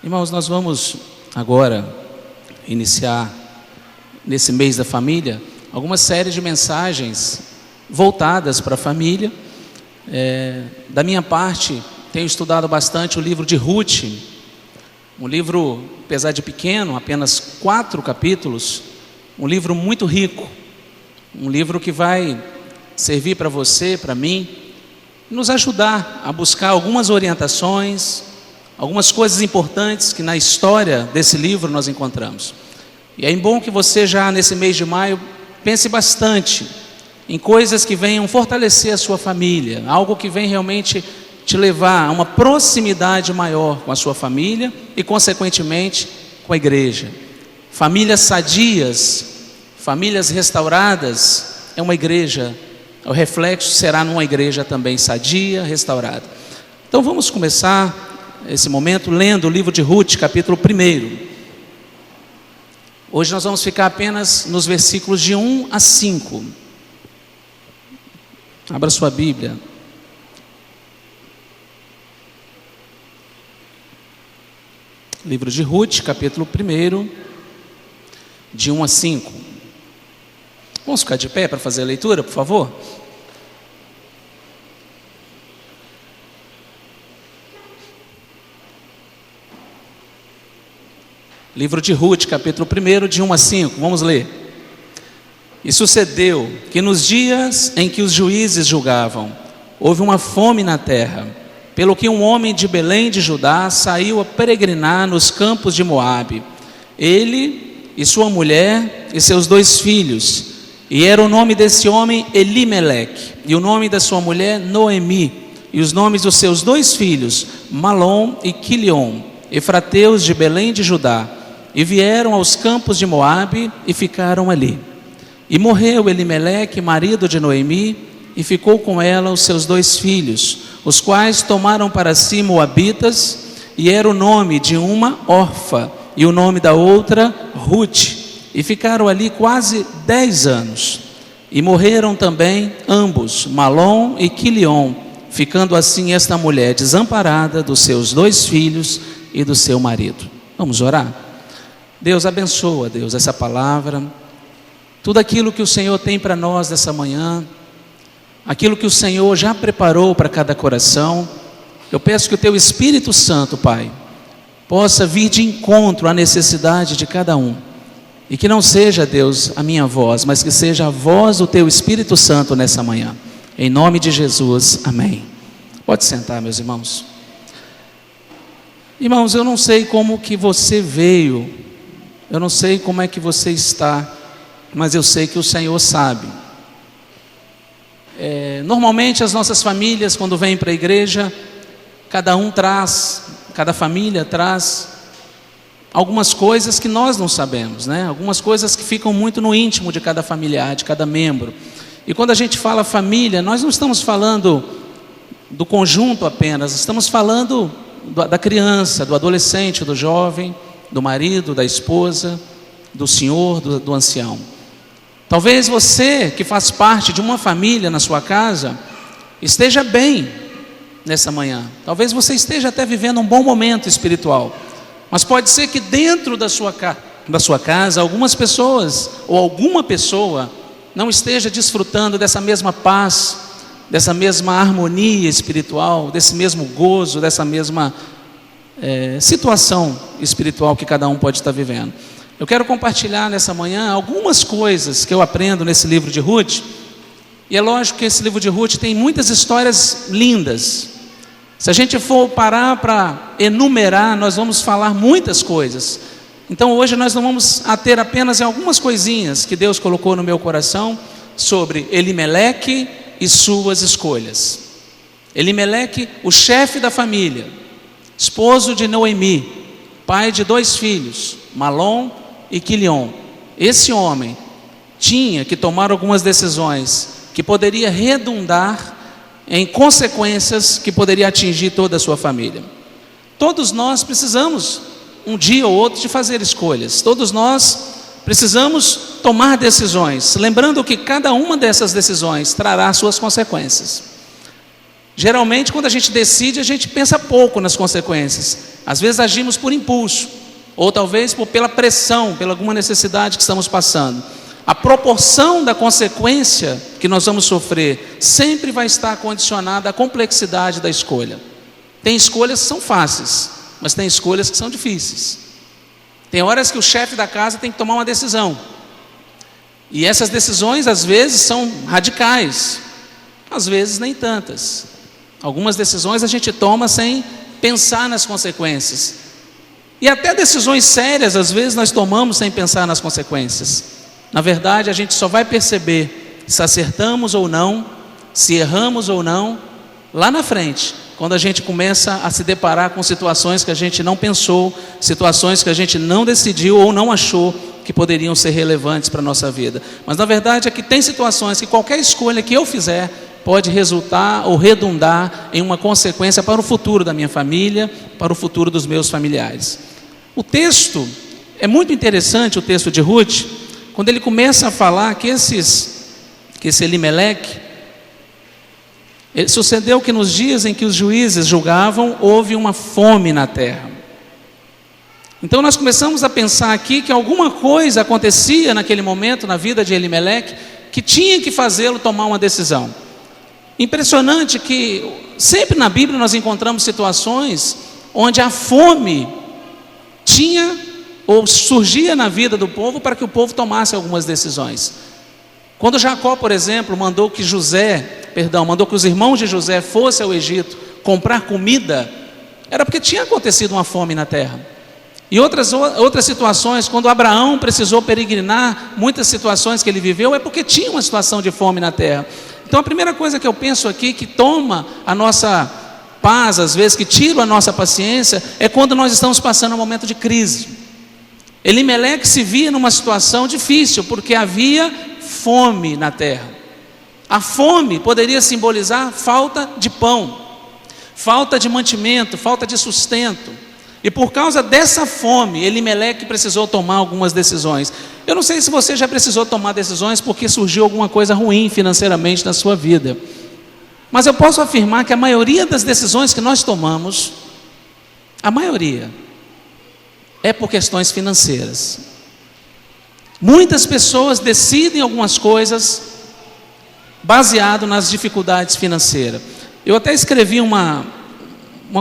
Irmãos, nós vamos agora iniciar, nesse mês da família, algumas séries de mensagens voltadas para a família. Da minha parte, tenho estudado bastante o livro de Ruth, um livro, apesar de pequeno, apenas 4 capítulos, um livro muito rico, um livro que vai servir para você, para mim, nos ajudar a buscar algumas orientações, algumas coisas importantes que na história desse livro nós encontramos. E é bom que você já nesse mês de maio pense bastante em coisas que venham fortalecer a sua família, algo que vem realmente te levar a uma proximidade maior com a sua família e consequentemente com a igreja. Famílias sadias, famílias restauradas, é uma igreja, o reflexo será numa igreja também sadia, restaurada. Então vamos começar esse momento lendo o livro de Ruth, capítulo 1. Hoje nós vamos ficar apenas nos versículos de 1 a 5. Abra sua Bíblia. Livro de Ruth, capítulo 1, de 1 a 5. Vamos ficar de pé para fazer a leitura, por favor? Livro de Ruth, capítulo 1, de 1 a 5, vamos ler. E sucedeu que nos dias em que os juízes julgavam, houve uma fome na terra, pelo que um homem de Belém de Judá saiu a peregrinar nos campos de Moabe, ele e sua mulher e seus 2 filhos, e era o nome desse homem Elimeleque, e o nome da sua mulher Noemi, e os nomes dos seus 2 filhos, Malom e Quilion, efrateus de Belém de Judá, e vieram aos campos de Moabe e ficaram ali. E morreu Elimeleque, marido de Noemi, e ficou com ela os seus 2 filhos, os quais tomaram para si moabitas, e era o nome de uma Orfa, e o nome da outra Ruth, e ficaram ali quase 10 anos. E morreram também ambos, Malom e Quilion, ficando assim esta mulher desamparada dos seus 2 filhos e do seu marido. Vamos orar? Deus, abençoa, Deus, essa palavra, tudo aquilo que o Senhor tem para nós nessa manhã, aquilo que o Senhor já preparou para cada coração. Eu peço que o Teu Espírito Santo, Pai, possa vir de encontro à necessidade de cada um, e que não seja, Deus, a minha voz, mas que seja a voz do Teu Espírito Santo nessa manhã, em nome de Jesus, amém. Pode sentar, meus irmãos. Irmãos, eu não sei como que você veio, eu não sei como é que você está, mas eu sei que o Senhor sabe. Normalmente as nossas famílias, quando vêm para a igreja, cada família traz algumas coisas que nós não sabemos, né? Algumas coisas que ficam muito no íntimo de cada familiar, de cada membro. E quando a gente fala família, nós não estamos falando do conjunto apenas, estamos falando da criança, do adolescente, do jovem, do marido, da esposa, do senhor, do ancião. Talvez você que faz parte de uma família na sua casa esteja bem nessa manhã. Talvez você esteja até vivendo um bom momento espiritual. Mas pode ser que dentro da sua casa algumas pessoas ou alguma pessoa não esteja desfrutando dessa mesma paz, dessa mesma harmonia espiritual, desse mesmo gozo, dessa mesma situação espiritual que cada um pode estar vivendo. Eu quero compartilhar nessa manhã algumas coisas que eu aprendo nesse livro de Ruth. E é lógico que esse livro de Ruth tem muitas histórias lindas. Se a gente for parar para enumerar, nós vamos falar muitas coisas. Então hoje nós não vamos ater apenas em algumas coisinhas que Deus colocou no meu coração sobre Elimeleque e suas escolhas. Elimeleque, o chefe da família, esposo de Noemi, pai de 2 filhos, Malom e Quilion. Esse homem tinha que tomar algumas decisões que poderia redundar em consequências que poderia atingir toda a sua família. Todos nós precisamos, um dia ou outro, de fazer escolhas. Todos nós precisamos tomar decisões, lembrando que cada uma dessas decisões trará suas consequências. Geralmente, quando a gente decide, a gente pensa pouco nas consequências. Às vezes agimos por impulso, ou talvez pela pressão, pela alguma necessidade que estamos passando. A proporção da consequência que nós vamos sofrer sempre vai estar condicionada à complexidade da escolha. Tem escolhas que são fáceis, mas tem escolhas que são difíceis. Tem horas que o chefe da casa tem que tomar uma decisão. E essas decisões, às vezes, são radicais, às vezes nem tantas. Algumas decisões a gente toma sem pensar nas consequências. E até decisões sérias, às vezes, nós tomamos sem pensar nas consequências. Na verdade, a gente só vai perceber se acertamos ou não, se erramos ou não, lá na frente, quando a gente começa a se deparar com situações que a gente não pensou, situações que a gente não decidiu ou não achou que poderiam ser relevantes para a nossa vida. Mas na verdade é que tem situações que qualquer escolha que eu fizer pode resultar ou redundar em uma consequência para o futuro da minha família, para o futuro dos meus familiares. O texto é muito interessante, o texto de Ruth, quando ele começa a falar que esse Elimeleque, sucedeu que nos dias em que os juízes julgavam, houve uma fome na terra. Então nós começamos a pensar aqui que alguma coisa acontecia naquele momento na vida de Elimeleque, que tinha que fazê-lo tomar uma decisão. Impressionante que sempre na Bíblia nós encontramos situações onde a fome tinha ou surgia na vida do povo para que o povo tomasse algumas decisões. Quando Jacó, por exemplo, mandou que os irmãos de José fossem ao Egito comprar comida, era porque tinha acontecido uma fome na terra. E outras situações, quando Abraão precisou peregrinar, muitas situações que ele viveu, é porque tinha uma situação de fome na terra. Então a primeira coisa que eu penso aqui, que toma a nossa paz, às vezes, que tira a nossa paciência, é quando nós estamos passando um momento de crise. Elimeleque se via numa situação difícil, porque havia fome na terra. A fome poderia simbolizar falta de pão, falta de mantimento, falta de sustento. E por causa dessa fome, Elimeleque precisou tomar algumas decisões. Eu não sei se você já precisou tomar decisões porque surgiu alguma coisa ruim financeiramente na sua vida. Mas eu posso afirmar que a maioria das decisões que nós tomamos, a maioria, é por questões financeiras. Muitas pessoas decidem algumas coisas baseado nas dificuldades financeiras. Eu até escrevi uma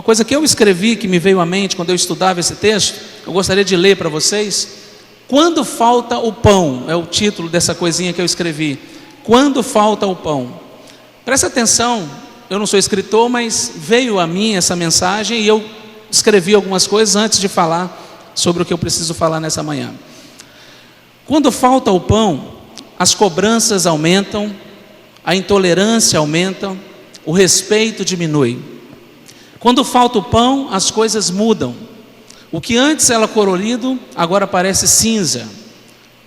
coisa que eu escrevi, que me veio à mente quando eu estudava esse texto, eu gostaria de ler para vocês. Quando falta o pão, é o título dessa coisinha que eu escrevi. Quando falta o pão. Presta atenção, eu não sou escritor, mas veio a mim essa mensagem e eu escrevi algumas coisas antes de falar sobre o que eu preciso falar nessa manhã. Quando falta o pão, as cobranças aumentam, a intolerância aumenta, o respeito diminui. Quando falta o pão, as coisas mudam. O que antes era colorido, agora parece cinza.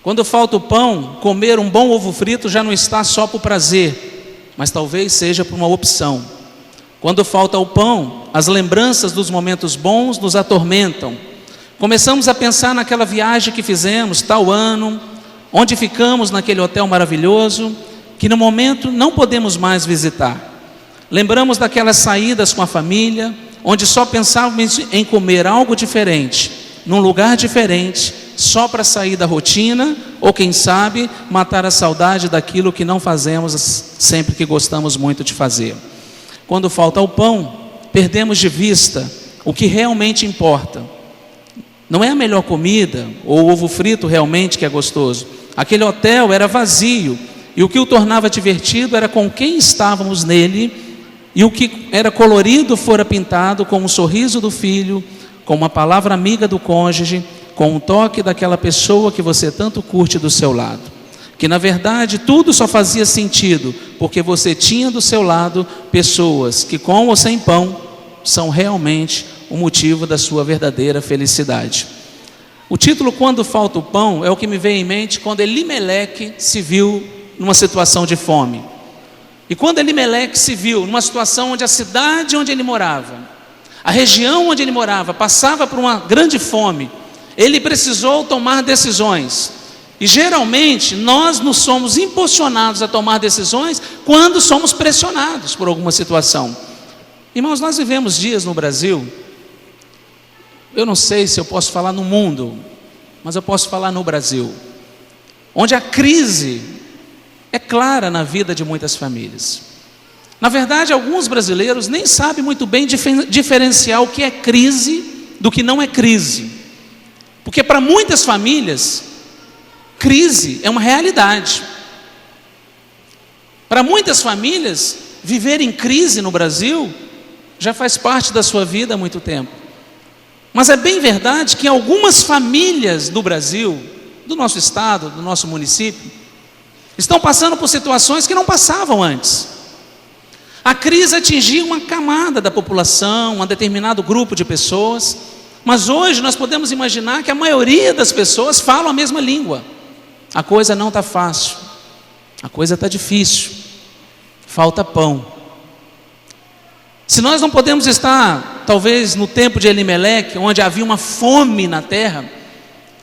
Quando falta o pão, comer um bom ovo frito já não está só por prazer, mas talvez seja por uma opção. Quando falta o pão, as lembranças dos momentos bons nos atormentam. Começamos a pensar naquela viagem que fizemos, tal ano, onde ficamos naquele hotel maravilhoso, que no momento não podemos mais visitar. Lembramos daquelas saídas com a família, onde só pensávamos em comer algo diferente, num lugar diferente, só para sair da rotina, ou quem sabe, matar a saudade daquilo que não fazemos sempre que gostamos muito de fazer. Quando falta o pão, perdemos de vista o que realmente importa. Não é a melhor comida, ou o ovo frito realmente que é gostoso. Aquele hotel era vazio, e o que o tornava divertido era com quem estávamos nele, e o que era colorido fora pintado com um sorriso do filho, com uma palavra amiga do cônjuge, com um toque daquela pessoa que você tanto curte do seu lado. Que na verdade tudo só fazia sentido, porque você tinha do seu lado pessoas que com ou sem pão, são realmente o motivo da sua verdadeira felicidade. O título Quando Falta o Pão é o que me veio em mente quando Elimeleque se viu numa situação de fome. E quando Elimeleque se viu numa situação onde a cidade onde ele morava, a região onde ele morava, passava por uma grande fome, ele precisou tomar decisões. E geralmente nós nos somos impulsionados a tomar decisões quando somos pressionados por alguma situação. Irmãos, nós vivemos dias no Brasil, eu não sei se eu posso falar no mundo, mas eu posso falar no Brasil, onde a crise é clara na vida de muitas famílias. Na verdade, alguns brasileiros nem sabem muito bem diferenciar o que é crise do que não é crise. Porque para muitas famílias, crise é uma realidade. Para muitas famílias, viver em crise no Brasil já faz parte da sua vida há muito tempo. Mas é bem verdade que algumas famílias do Brasil, do nosso estado, do nosso município, estão passando por situações que não passavam antes. A crise atingiu uma camada da população, um determinado grupo de pessoas, mas hoje nós podemos imaginar que a maioria das pessoas falam a mesma língua. A coisa não está fácil, a coisa está difícil, falta pão. Se nós não podemos estar, talvez, no tempo de Elimeleque, onde havia uma fome na terra,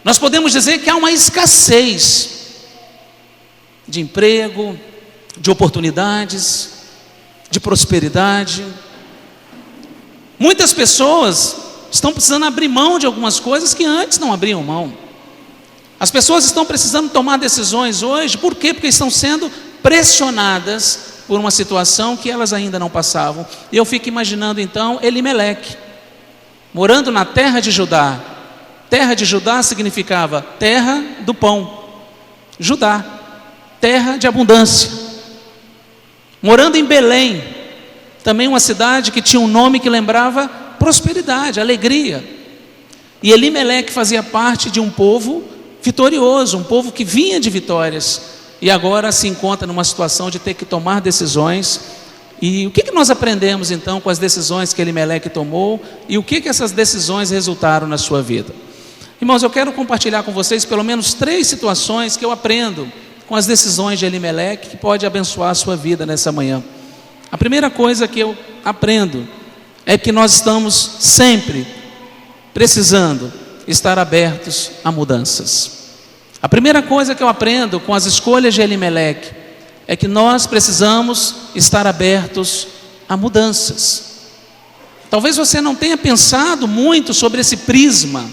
nós podemos dizer que há uma escassez de emprego, de oportunidades, de prosperidade. Muitas pessoas estão precisando abrir mão de algumas coisas que antes não abriam mão. As pessoas estão precisando tomar decisões hoje, por quê? Porque estão sendo pressionadas por uma situação que elas ainda não passavam. E eu fico imaginando então Elimeleque, morando na terra de Judá. Terra de Judá significava terra do pão. Judá, terra de abundância. Morando em Belém, também uma cidade que tinha um nome que lembrava prosperidade, alegria. E Elimeleque fazia parte de um povo vitorioso, um povo que vinha de vitórias, e agora se encontra numa situação de ter que tomar decisões. E o que nós aprendemos então com as decisões que Elimeleque tomou, e o que essas decisões resultaram na sua vida? Irmãos, eu quero compartilhar com vocês pelo menos 3 situações que eu aprendo com as decisões de Elimeleque, que pode abençoar a sua vida nessa manhã. A primeira coisa que eu aprendo é que nós estamos sempre precisando estar abertos a mudanças. A primeira coisa que eu aprendo com as escolhas de Elimeleque é que nós precisamos estar abertos a mudanças. Talvez você não tenha pensado muito sobre esse prisma,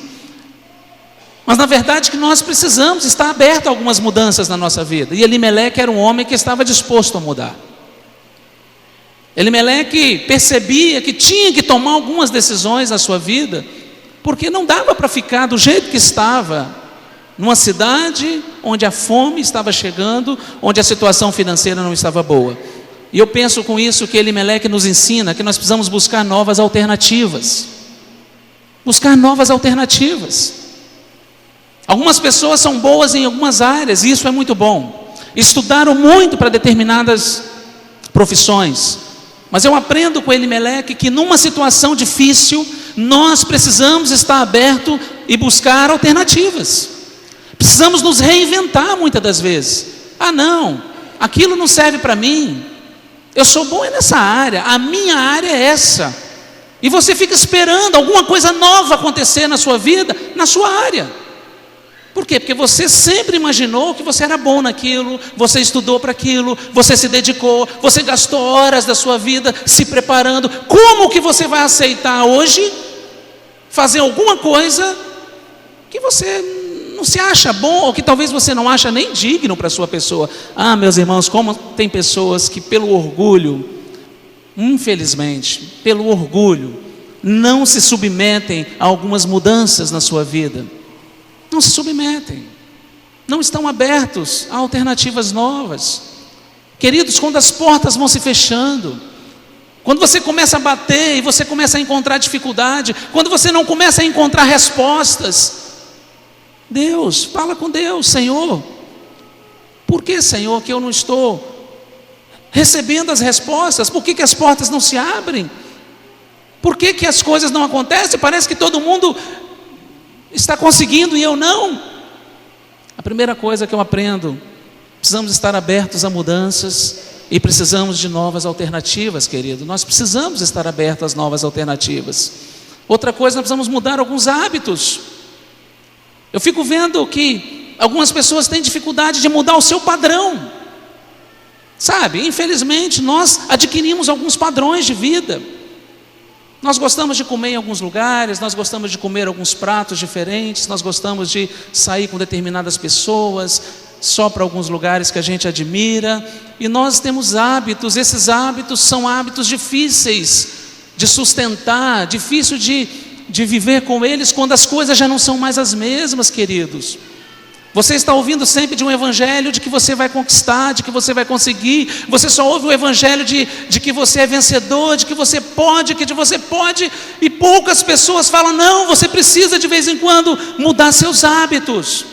mas na verdade que nós precisamos estar abertos a algumas mudanças na nossa vida. E Elimeleque era um homem que estava disposto a mudar. Elimeleque percebia que tinha que tomar algumas decisões na sua vida, porque não dava para ficar do jeito que estava, numa cidade onde a fome estava chegando, onde a situação financeira não estava boa. E eu penso com isso que Elimeleque nos ensina que nós precisamos buscar novas alternativas. Buscar novas alternativas. Algumas pessoas são boas em algumas áreas, e isso é muito bom. Estudaram muito para determinadas profissões. Mas eu aprendo com Elimeleque que numa situação difícil, nós precisamos estar abertos e buscar alternativas. Precisamos nos reinventar muitas das vezes. Ah não, aquilo não serve para mim. Eu sou bom nessa área, a minha área é essa. E você fica esperando alguma coisa nova acontecer na sua vida, na sua área. Por quê? Porque você sempre imaginou que você era bom naquilo, você estudou para aquilo, você se dedicou, você gastou horas da sua vida se preparando. Como que você vai aceitar hoje fazer alguma coisa que você não se acha bom, ou que talvez você não acha nem digno para a sua pessoa? Ah, meus irmãos, como tem pessoas que pelo orgulho, infelizmente, pelo orgulho, não se submetem a algumas mudanças na sua vida. Não se submetem, não estão abertos a alternativas novas. Queridos, quando as portas vão se fechando, quando você começa a bater e você começa a encontrar dificuldade, quando você não começa a encontrar respostas, Deus, fala com Deus: Senhor, por que, Senhor, que eu não estou recebendo as respostas? Por que as portas não se abrem? Por que as coisas não acontecem? Parece que todo mundo está conseguindo e eu não. A primeira coisa que eu aprendo: precisamos estar abertos a mudanças e precisamos de novas alternativas, querido. Nós precisamos estar abertos às novas alternativas. Outra coisa, nós precisamos mudar alguns hábitos. Eu fico vendo que algumas pessoas têm dificuldade de mudar o seu padrão. Sabe, infelizmente nós adquirimos alguns padrões de vida. Nós gostamos de comer em alguns lugares, nós gostamos de comer alguns pratos diferentes, nós gostamos de sair com determinadas pessoas, só para alguns lugares que a gente admira, e nós temos hábitos, esses hábitos são hábitos difíceis de sustentar, difícil de viver com eles quando as coisas já não são mais as mesmas, queridos. Você está ouvindo sempre de um evangelho de que você vai conquistar, de que você vai conseguir. Você só ouve o evangelho de que você é vencedor, de que você pode, e poucas pessoas falam, não, você precisa de vez em quando mudar seus hábitos,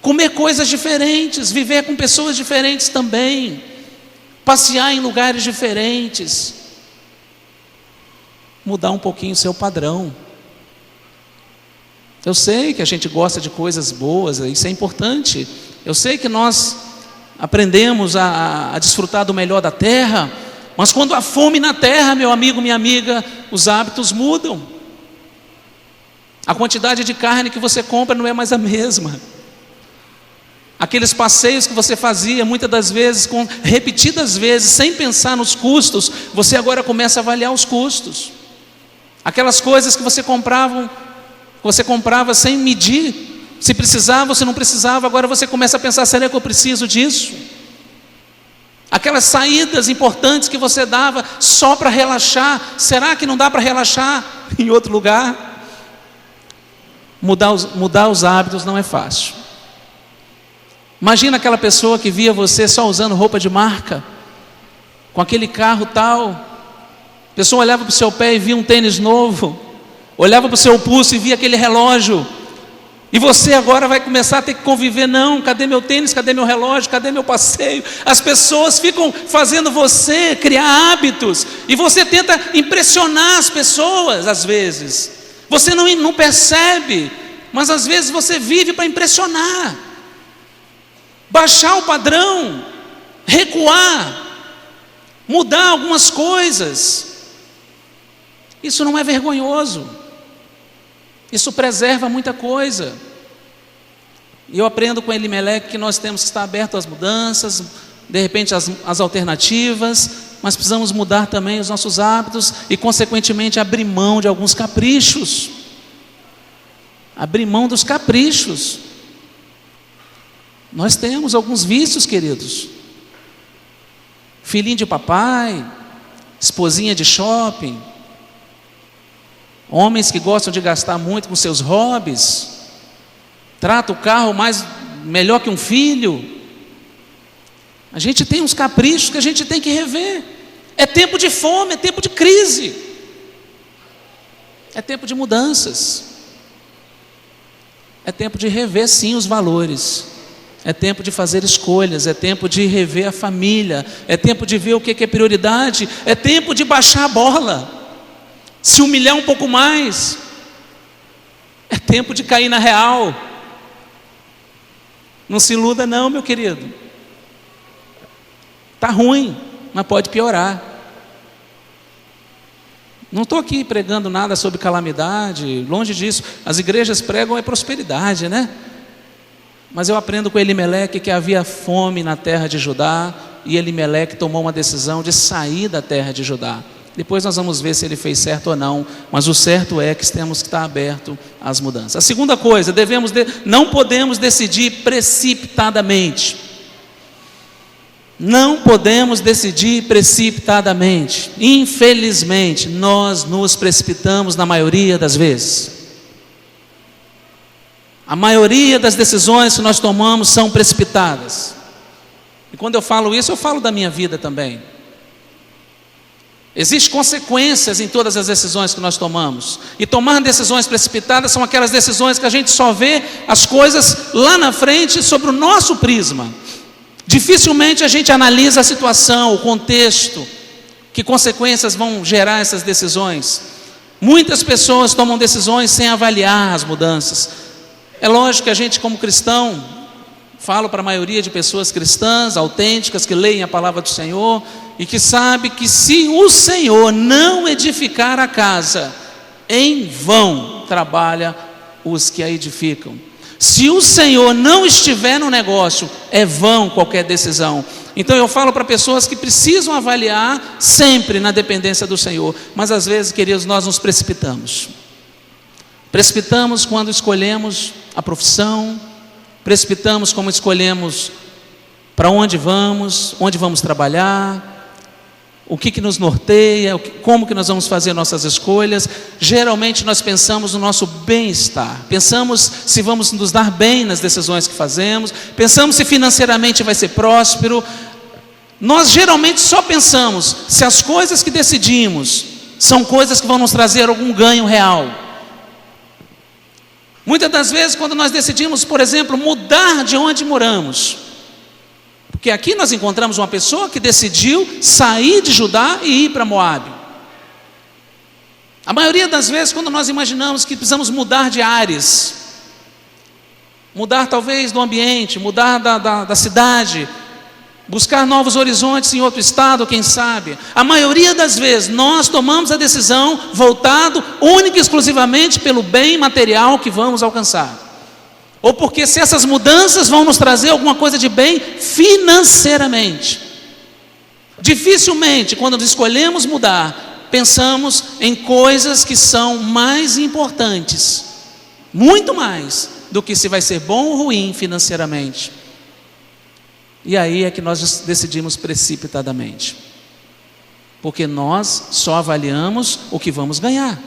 comer coisas diferentes, viver com pessoas diferentes também, passear em lugares diferentes, mudar um pouquinho o seu padrão. Eu sei que a gente gosta de coisas boas, isso é importante. Eu sei que nós aprendemos a desfrutar do melhor da terra, mas quando há fome na terra, meu amigo, minha amiga, os hábitos mudam. A quantidade de carne que você compra não é mais a mesma. Aqueles passeios que você fazia muitas das vezes, repetidas vezes, sem pensar nos custos, você agora começa a avaliar os custos. Aquelas coisas que você comprava sem medir, se precisava ou se não precisava, agora você começa a pensar, será que eu preciso disso? Aquelas saídas importantes que você dava só para relaxar, será que não dá para relaxar em outro lugar? Mudar os hábitos não é fácil. Imagina aquela pessoa que via você só usando roupa de marca, com aquele carro tal, a pessoa olhava para o seu pé e via um tênis novo, olhava para o seu pulso e via aquele relógio, e você agora vai começar a ter que conviver, não, cadê meu tênis, cadê meu relógio, cadê meu passeio? As pessoas ficam fazendo você criar hábitos, e você tenta impressionar as pessoas às vezes, você não percebe, mas às vezes você vive para impressionar, baixar o padrão, recuar, mudar algumas coisas. Isso não é vergonhoso, isso preserva muita coisa. E eu aprendo com Elimeleque que nós temos que estar abertos às mudanças, de repente às alternativas, mas precisamos mudar também os nossos hábitos e consequentemente abrir mão de alguns caprichos, abrir mão dos caprichos. Nós temos alguns vícios, queridos, filhinho de papai, esposinha de shopping, homens que gostam de gastar muito com seus hobbies, trata o carro melhor que um filho. A gente tem uns caprichos que a gente tem que rever. É tempo de fome, é tempo de crise, é tempo de mudanças, é tempo de rever sim os valores, é tempo de fazer escolhas, é tempo de rever a família, é tempo de ver o que é prioridade, é tempo de baixar a bola, se humilhar um pouco mais, é tempo de cair na real. Não se iluda não, meu querido, está ruim, mas pode piorar. Não estou aqui pregando nada sobre calamidade, longe disso. As igrejas pregam é prosperidade, né? Mas eu aprendo com Elimeleque que havia fome na terra de Judá, e Elimeleque tomou uma decisão de sair da terra de Judá. Depois nós vamos ver se ele fez certo ou não, mas o certo é que temos que estar aberto às mudanças. A segunda coisa, não podemos decidir precipitadamente. Não podemos decidir precipitadamente. Infelizmente, nós nos precipitamos na maioria das vezes. A maioria das decisões que nós tomamos são precipitadas. E quando eu falo isso, eu falo da minha vida também. Existem consequências em todas as decisões que nós tomamos. E tomar decisões precipitadas são aquelas decisões que a gente só vê as coisas lá na frente sobre o nosso prisma. Dificilmente a gente analisa a situação, o contexto, que consequências vão gerar essas decisões. Muitas pessoas tomam decisões sem avaliar as mudanças. É lógico que a gente, como cristão, falo para a maioria de pessoas cristãs, autênticas, que leem a palavra do Senhor e que sabe que se o Senhor não edificar a casa, em vão trabalha os que a edificam. Se o Senhor não estiver no negócio, é vão qualquer decisão. Então eu falo para pessoas que precisam avaliar sempre na dependência do Senhor. Mas às vezes, queridos, nós nos precipitamos. Precipitamos quando escolhemos a profissão, precipitamos como escolhemos para onde vamos trabalhar, o que nos norteia, como que nós vamos fazer nossas escolhas. Geralmente nós pensamos no nosso bem-estar, pensamos se vamos nos dar bem nas decisões que fazemos, pensamos se financeiramente vai ser próspero. Nós geralmente só pensamos se as coisas que decidimos são coisas que vão nos trazer algum ganho real. Muitas das vezes, quando nós decidimos, por exemplo, mudar de onde moramos, porque aqui nós encontramos uma pessoa que decidiu sair de Judá e ir para Moabe. A maioria das vezes, quando nós imaginamos que precisamos mudar de áreas, mudar talvez do ambiente, mudar da cidade, buscar novos horizontes em outro estado, quem sabe, a maioria das vezes nós tomamos a decisão voltado única e exclusivamente pelo bem material que vamos alcançar. Ou porque se essas mudanças vão nos trazer alguma coisa de bem financeiramente. Dificilmente, quando escolhemos mudar, pensamos em coisas que são mais importantes, muito mais, do que se vai ser bom ou ruim financeiramente. E aí é que nós decidimos precipitadamente. Porque nós só avaliamos o que vamos ganhar.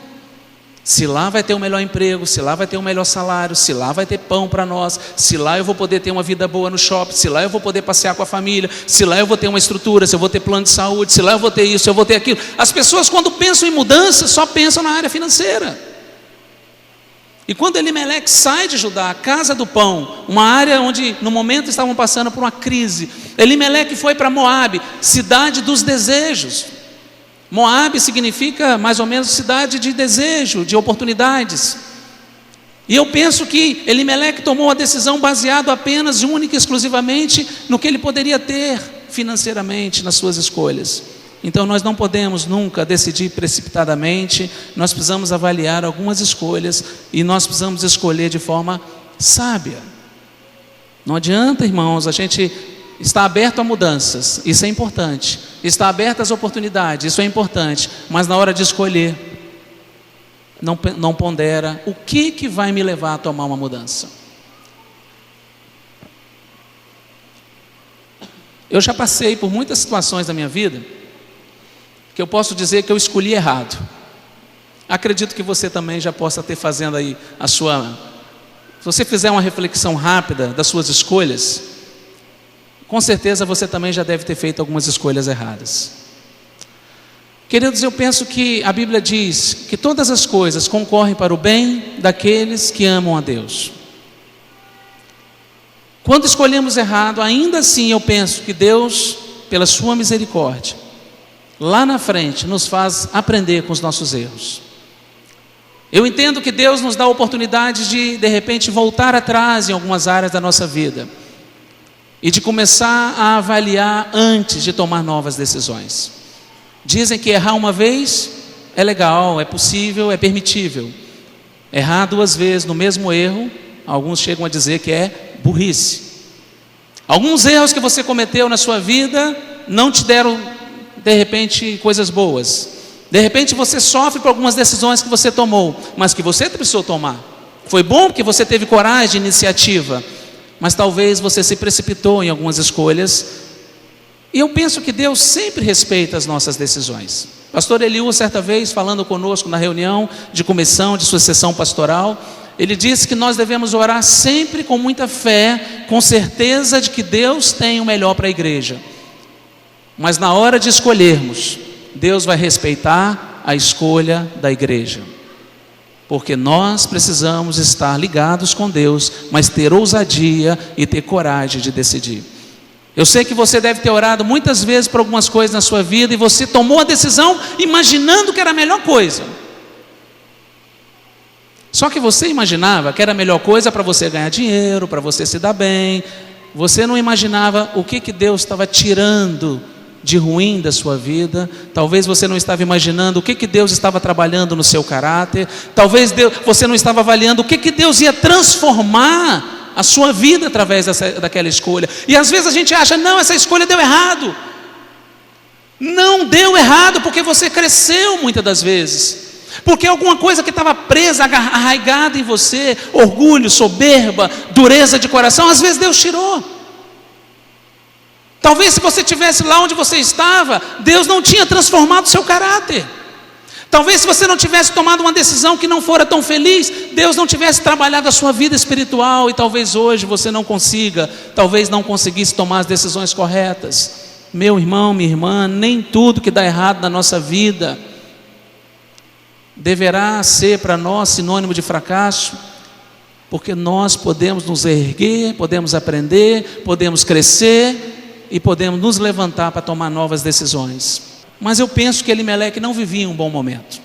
Se lá vai ter o melhor emprego, se lá vai ter o melhor salário, se lá vai ter pão para nós, se lá eu vou poder ter uma vida boa no shopping, se lá eu vou poder passear com a família, se lá eu vou ter uma estrutura, se eu vou ter plano de saúde, se lá eu vou ter isso, se eu vou ter aquilo. As pessoas, quando pensam em mudança, só pensam na área financeira. E quando Elimeleque sai de Judá, a casa do pão, uma área onde no momento estavam passando por uma crise, Elimeleque foi para Moabe, cidade dos desejos. Moabe significa mais ou menos cidade de desejo, de oportunidades. E eu penso que Elimeleque tomou a decisão baseado apenas e única e exclusivamente no que ele poderia ter financeiramente nas suas escolhas. Então nós não podemos nunca decidir precipitadamente, nós precisamos avaliar algumas escolhas e nós precisamos escolher de forma sábia. Não adianta, irmãos, a gente está aberto a mudanças, isso é importante. Está aberto às oportunidades, isso é importante. Mas na hora de escolher, não pondera o que vai me levar a tomar uma mudança. Eu já passei por muitas situações da minha vida que eu posso dizer que eu escolhi errado. Acredito que você também já possa ter fazendo aí a sua... Se você fizer uma reflexão rápida das suas escolhas, com certeza você também já deve ter feito algumas escolhas erradas. Queridos, eu penso que a Bíblia diz que todas as coisas concorrem para o bem daqueles que amam a Deus. Quando escolhemos errado, ainda assim eu penso que Deus, pela sua misericórdia, lá na frente nos faz aprender com os nossos erros. Eu entendo que Deus nos dá a oportunidade de repente, voltar atrás em algumas áreas da nossa vida e de começar a avaliar antes de tomar novas decisões. Dizem que errar uma vez é legal, é possível, é permitível. Errar duas vezes no mesmo erro, alguns chegam a dizer que é burrice. Alguns erros que você cometeu na sua vida não te deram, de repente, coisas boas. De repente você sofre por algumas decisões que você tomou, mas que você precisou tomar. Foi bom porque você teve coragem, iniciativa, mas talvez você se precipitou em algumas escolhas. E eu penso que Deus sempre respeita as nossas decisões. Pastor Eliú, certa vez, falando conosco na reunião de comissão, de sucessão pastoral, ele disse que nós devemos orar sempre com muita fé, com certeza de que Deus tem o melhor para a igreja. Mas na hora de escolhermos, Deus vai respeitar a escolha da igreja. Porque nós precisamos estar ligados com Deus, mas ter ousadia e ter coragem de decidir. Eu sei que você deve ter orado muitas vezes por algumas coisas na sua vida e você tomou a decisão imaginando que era a melhor coisa. Só que você imaginava que era a melhor coisa para você ganhar dinheiro, para você se dar bem. Você não imaginava o que Deus estava tirando de ruim da sua vida. Talvez você não estava imaginando o que Deus estava trabalhando no seu caráter. Talvez você não estava avaliando o que Deus ia transformar a sua vida através daquela escolha. E às vezes a gente acha, não, essa escolha deu errado. Não deu errado, porque você cresceu muitas das vezes. Porque alguma coisa que estava presa, arraigada em você, orgulho, soberba, dureza de coração, às vezes Deus tirou. Talvez se você estivesse lá onde você estava, Deus não tinha transformado o seu caráter. Talvez se você não tivesse tomado uma decisão que não fora tão feliz, Deus não tivesse trabalhado a sua vida espiritual, e talvez hoje você não consiga, talvez não conseguisse tomar as decisões corretas. Meu irmão, minha irmã, nem tudo que dá errado na nossa vida deverá ser para nós sinônimo de fracasso, porque nós podemos nos erguer, podemos aprender, podemos crescer e podemos nos levantar para tomar novas decisões. Mas eu penso que Elimeleque não vivia um bom momento.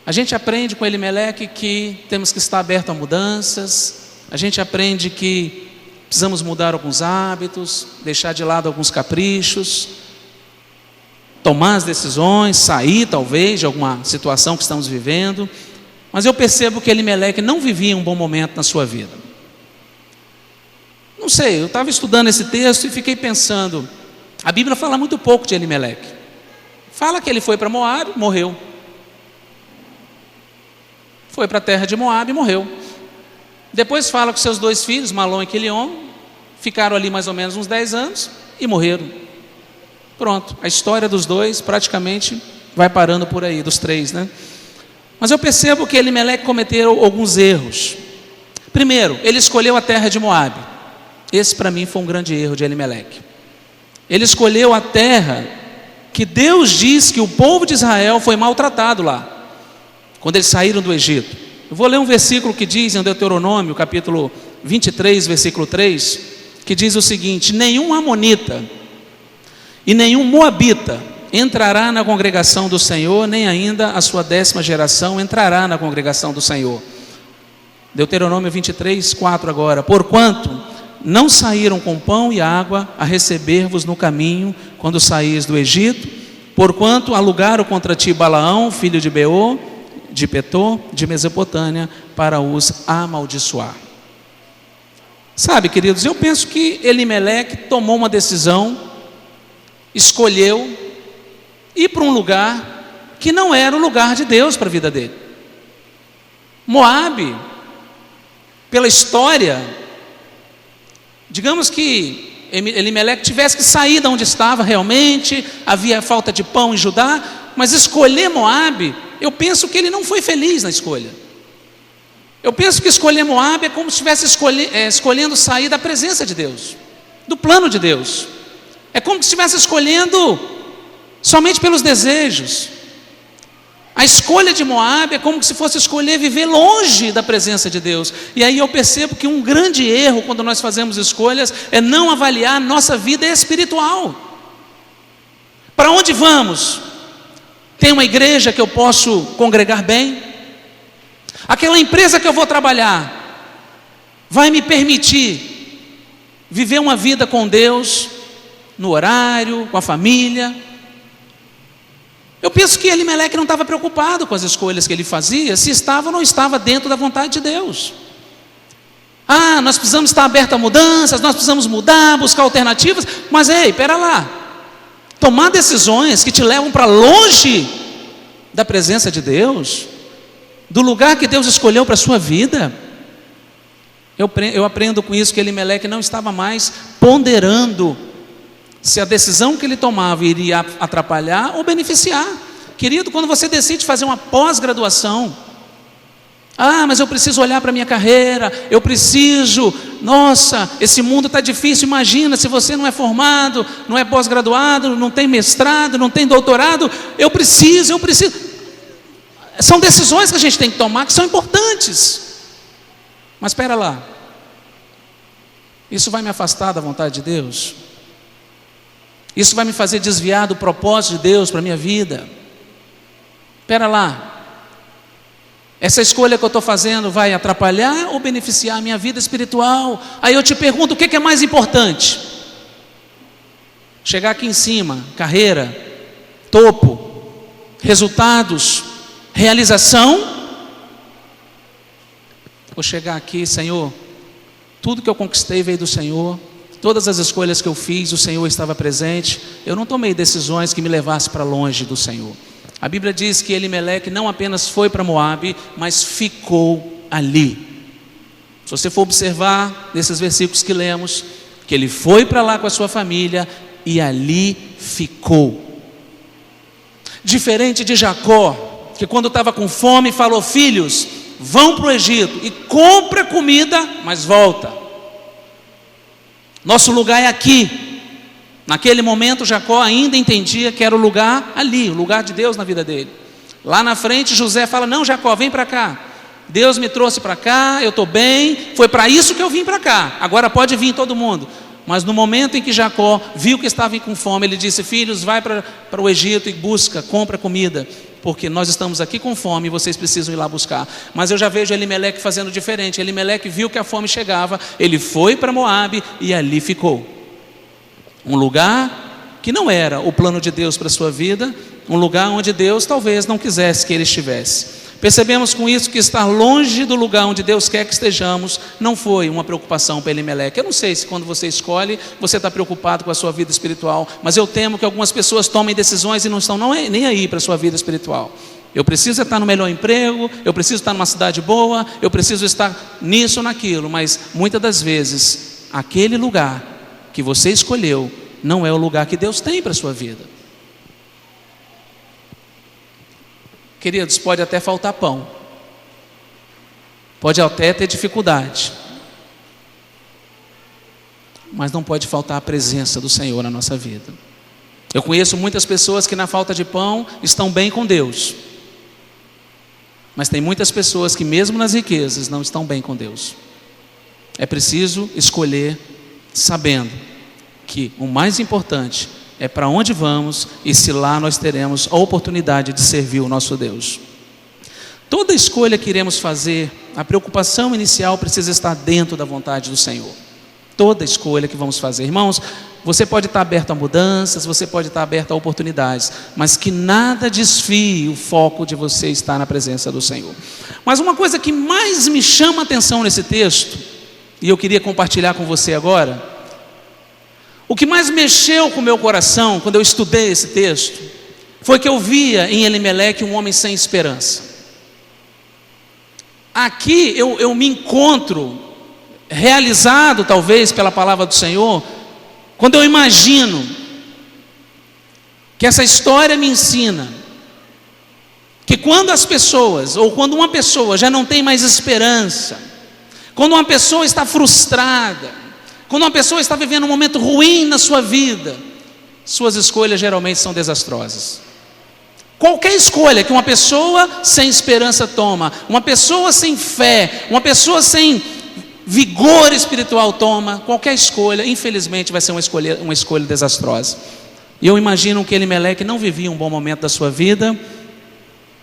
A gente aprende com Elimeleque que temos que estar aberto a mudanças, a gente aprende que precisamos mudar alguns hábitos, deixar de lado alguns caprichos, tomar as decisões, sair talvez de alguma situação que estamos vivendo. Mas eu percebo que Elimeleque não vivia um bom momento na sua vida. Não sei, eu estava estudando esse texto e fiquei pensando, a Bíblia fala muito pouco de Elimeleque. Fala que ele foi para Moabe, morreu. Foi para a terra de Moabe e morreu. Depois fala que seus 2 filhos, Malom e Quilion, ficaram ali mais ou menos uns 10 anos e morreram. Pronto, a história dos 2 praticamente vai parando por aí, dos 3, né? Mas eu percebo que Elimeleque cometeu alguns erros. Primeiro, ele escolheu a terra de Moabe. Esse para mim foi um grande erro de Elimeleque. Ele escolheu a terra que Deus diz que o povo de Israel foi maltratado lá, quando eles saíram do Egito. Eu vou ler um versículo que diz em Deuteronômio, capítulo 23, versículo 3, que diz o seguinte: nenhum amonita e nenhum moabita entrará na congregação do Senhor, nem ainda a sua 10ª geração entrará na congregação do Senhor. Deuteronômio 23, 4 agora. Porquanto não saíram com pão e água a receber-vos no caminho, quando saís do Egito, porquanto alugaram contra ti Balaão, filho de Beor, de Petor, de Mesopotâmia, para os amaldiçoar. Sabe, queridos, eu penso que Elimeleque tomou uma decisão, escolheu ir para um lugar que não era o lugar de Deus para a vida dele. Moabe, pela história, digamos que Elimeleque tivesse que sair de onde estava realmente, havia falta de pão em Judá, mas escolher Moabe, eu penso que ele não foi feliz na escolha. Eu penso que escolher Moabe é como se estivesse escolhendo sair da presença de Deus, do plano de Deus. É como se estivesse escolhendo somente pelos desejos. A escolha de Moabe é como se fosse escolher viver longe da presença de Deus. E aí eu percebo que um grande erro quando nós fazemos escolhas é não avaliar nossa vida espiritual. Para onde vamos? Tem uma igreja que eu posso congregar bem? Aquela empresa que eu vou trabalhar vai me permitir viver uma vida com Deus, no horário, com a família? Eu penso que Elimeleque não estava preocupado com as escolhas que ele fazia, se estava ou não estava dentro da vontade de Deus. Nós precisamos estar abertos a mudanças, nós precisamos mudar, buscar alternativas, mas ei, espera lá, tomar decisões que te levam para longe da presença de Deus, do lugar que Deus escolheu para a sua vida. Eu aprendo com isso que Elimeleque não estava mais ponderando se a decisão que ele tomava iria atrapalhar ou beneficiar. Querido, quando você decide fazer uma pós-graduação, mas eu preciso olhar para a minha carreira, eu preciso, nossa, esse mundo está difícil, imagina se você não é formado, não é pós-graduado, não tem mestrado, não tem doutorado, eu preciso. São decisões que a gente tem que tomar que são importantes. Mas espera lá, isso vai me afastar da vontade de Deus? Isso vai me fazer desviar do propósito de Deus para a minha vida? Espera lá, essa escolha que eu estou fazendo vai atrapalhar ou beneficiar a minha vida espiritual? Aí eu te pergunto, o que é mais importante? Chegar aqui em cima, carreira, topo, resultados, realização? Vou chegar aqui, Senhor, tudo que eu conquistei veio do Senhor, todas as escolhas que eu fiz, o Senhor estava presente. Eu não tomei decisões que me levassem para longe do Senhor. A Bíblia diz que Elimeleque não apenas foi para Moabe, mas ficou ali. Se você for observar nesses versículos que lemos, que ele foi para lá com a sua família e ali ficou. Diferente de Jacó, que quando estava com fome falou: filhos, vão para o Egito e compra comida, mas volta. Nosso lugar é aqui. Naquele momento Jacó ainda entendia que era o lugar ali, o lugar de Deus na vida dele. Lá na frente José fala: não, Jacó, vem para cá. Deus me trouxe para cá, eu estou bem, foi para isso que eu vim para cá, agora pode vir todo mundo. Mas no momento em que Jacó viu que estavam com fome, ele disse: filhos, vai para o Egito e busca, compra comida, porque nós estamos aqui com fome e vocês precisam ir lá buscar. Mas eu já vejo Elimeleque fazendo diferente. Elimeleque viu que a fome chegava, ele foi para Moabe e ali ficou. Um lugar que não era o plano de Deus para a sua vida, um lugar onde Deus talvez não quisesse que ele estivesse. Percebemos com isso que estar longe do lugar onde Deus quer que estejamos não foi uma preocupação para Elimeleque. Eu não sei se quando você escolhe, você está preocupado com a sua vida espiritual, mas eu temo que algumas pessoas tomem decisões e não estão nem aí para a sua vida espiritual. Eu preciso estar no melhor emprego, eu preciso estar numa cidade boa, eu preciso estar nisso ou naquilo, mas muitas das vezes, aquele lugar que você escolheu não é o lugar que Deus tem para a sua vida. Queridos, pode até faltar pão, pode até ter dificuldade, mas não pode faltar a presença do Senhor na nossa vida. Eu conheço muitas pessoas que na falta de pão estão bem com Deus, mas tem muitas pessoas que mesmo nas riquezas não estão bem com Deus. É preciso escolher sabendo que o mais importante é para onde vamos e se lá nós teremos a oportunidade de servir o nosso Deus. Toda escolha que iremos fazer, a preocupação inicial precisa estar dentro da vontade do Senhor. Toda escolha que vamos fazer, irmãos, você pode estar aberto a mudanças, você pode estar aberto a oportunidades, mas que nada desfie o foco de você estar na presença do Senhor. Mas uma coisa que mais me chama a atenção nesse texto, e eu queria compartilhar com você agora, o que mais mexeu com o meu coração quando eu estudei esse texto foi que eu via em Elimeleque um homem sem esperança. Aqui eu me encontro realizado talvez pela palavra do Senhor, quando eu imagino que essa história me ensina que quando as pessoas, ou quando uma pessoa já não tem mais esperança, quando uma pessoa está frustrada, quando uma pessoa está vivendo um momento ruim na sua vida, suas escolhas geralmente são desastrosas. Qualquer escolha que uma pessoa sem esperança toma, uma pessoa sem fé, uma pessoa sem vigor espiritual toma, qualquer escolha, infelizmente vai ser uma escolha desastrosa. E eu imagino que Elimeleque não vivia um bom momento da sua vida,